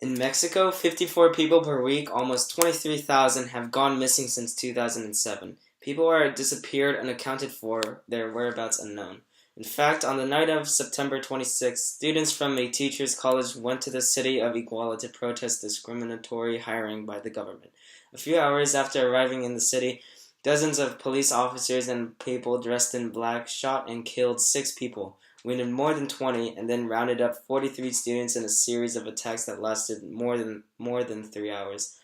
In Mexico, 54 people per week, almost 23,000, have gone missing since 2007. People are disappeared, unaccounted for, their whereabouts unknown. In fact, on the night of September 26, students from a teachers' college went to the city of Iguala to protest discriminatory hiring by the government. A few hours after arriving in the city, dozens of police officers and people dressed in black shot and killed 6 people, wounded more than 20, and then rounded up 43 students in a series of attacks that lasted more than 3 hours.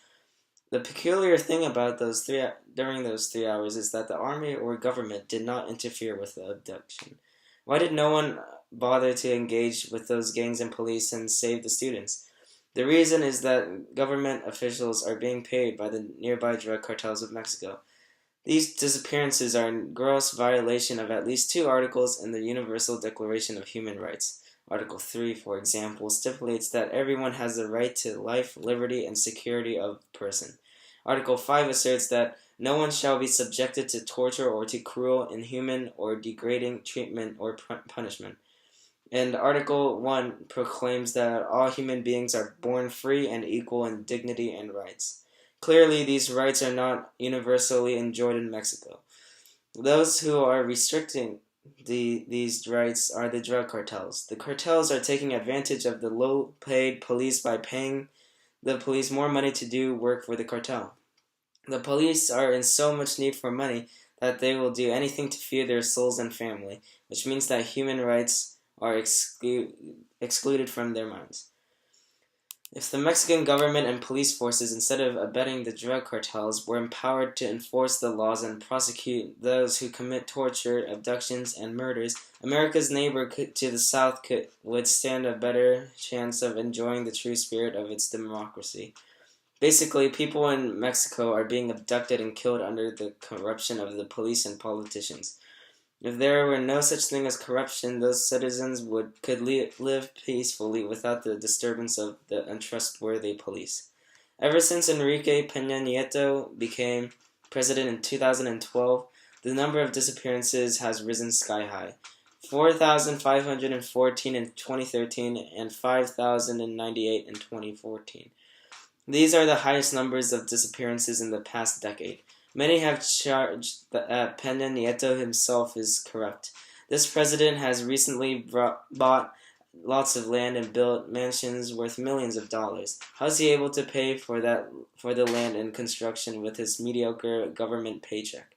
The peculiar thing about during those 3 hours is that the army or government did not interfere with the abduction. Why did no one bother to engage with those gangs and police and save the students? The reason is that government officials are being paid by the nearby drug cartels of Mexico. These disappearances are in gross violation of at least 2 articles in the Universal Declaration of Human Rights. Article 3, for example, stipulates that everyone has the right to life, liberty, and security of person. Article 5 asserts that no one shall be subjected to torture or to cruel, inhuman, or degrading treatment or punishment. And Article 1 proclaims that all human beings are born free and equal in dignity and rights. Clearly, these rights are not universally enjoyed in Mexico. Those who are restricting these rights are the drug cartels. The cartels are taking advantage of the low-paid police by paying the police more money to do work for the cartel. The police are in so much need for money that they will do anything to feed their souls and family, which means that human rights are excluded from their minds. If the Mexican government and police forces, instead of abetting the drug cartels, were empowered to enforce the laws and prosecute those who commit torture, abductions, and murders, America's neighbor to the south would stand a better chance of enjoying the true spirit of its democracy. Basically, people in Mexico are being abducted and killed under the corruption of the police and politicians. If there were no such thing as corruption, those citizens could live peacefully without the disturbance of the untrustworthy police. Ever since Enrique Peña Nieto became president in 2012, the number of disappearances has risen sky high. 4,514 in 2013 and 5,098 in 2014. These are the highest numbers of disappearances in the past decade. Many have charged that Peña Nieto himself is corrupt. This president has recently bought lots of land and built mansions worth millions of dollars. How is he able to pay for the land and construction with his mediocre government paycheck?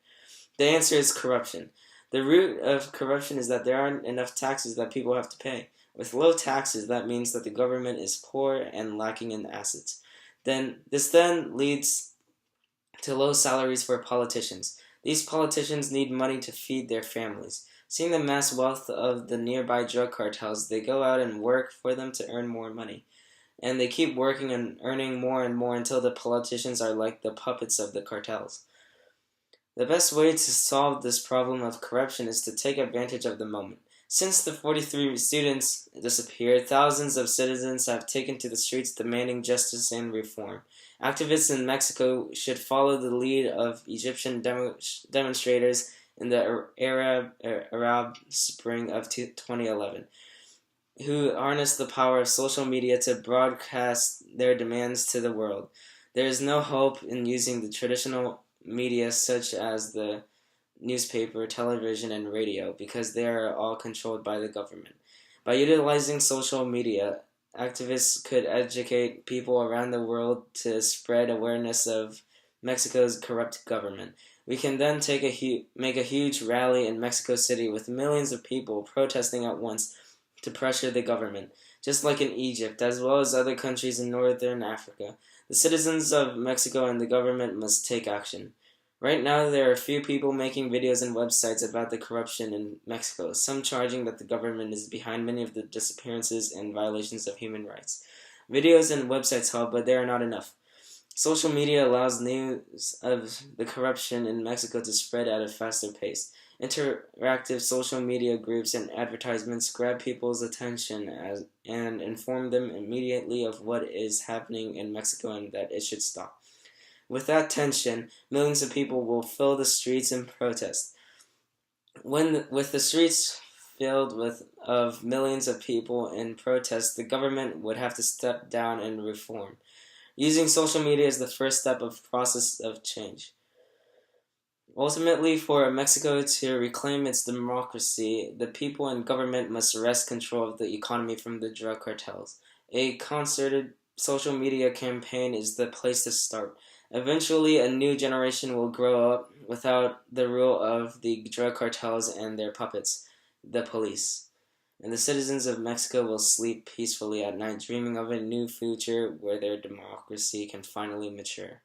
The answer is corruption. The root of corruption is that there aren't enough taxes that people have to pay. With low taxes, that means that the government is poor and lacking in assets. This leads to low salaries for politicians. These politicians need money to feed their families. Seeing the mass wealth of the nearby drug cartels, they go out and work for them to earn more money. And they keep working and earning more and more until the politicians are like the puppets of the cartels. The best way to solve this problem of corruption is to take advantage of the moment. Since the 43 students disappeared, thousands of citizens have taken to the streets demanding justice and reform. Activists in Mexico should follow the lead of Egyptian demonstrators in the Arab Spring of 2011, who harnessed the power of social media to broadcast their demands to the world. There is no hope in using the traditional media such as the newspaper, television, and radio because they are all controlled by the government. By utilizing social media, activists could educate people around the world to spread awareness of Mexico's corrupt government. We can then make a huge rally in Mexico City with millions of people protesting at once to pressure the government, just like in Egypt, as well as other countries in northern Africa. The citizens of Mexico and the government must take action. Right now, there are a few people making videos and websites about the corruption in Mexico, some charging that the government is behind many of the disappearances and violations of human rights. Videos and websites help, but they are not enough. Social media allows news of the corruption in Mexico to spread at a faster pace. Interactive social media groups and advertisements grab people's attention and inform them immediately of what is happening in Mexico and that it should stop. With that tension, millions of people will fill the streets in protest. With the streets filled with of millions of people in protest, the government would have to step down and reform. Using social media is the first step of process of change. Ultimately, for Mexico to reclaim its democracy, the people and government must wrest control of the economy from the drug cartels. A concerted social media campaign is the place to start. Eventually, a new generation will grow up without the rule of the drug cartels and their puppets, the police. And the citizens of Mexico will sleep peacefully at night, dreaming of a new future where their democracy can finally mature.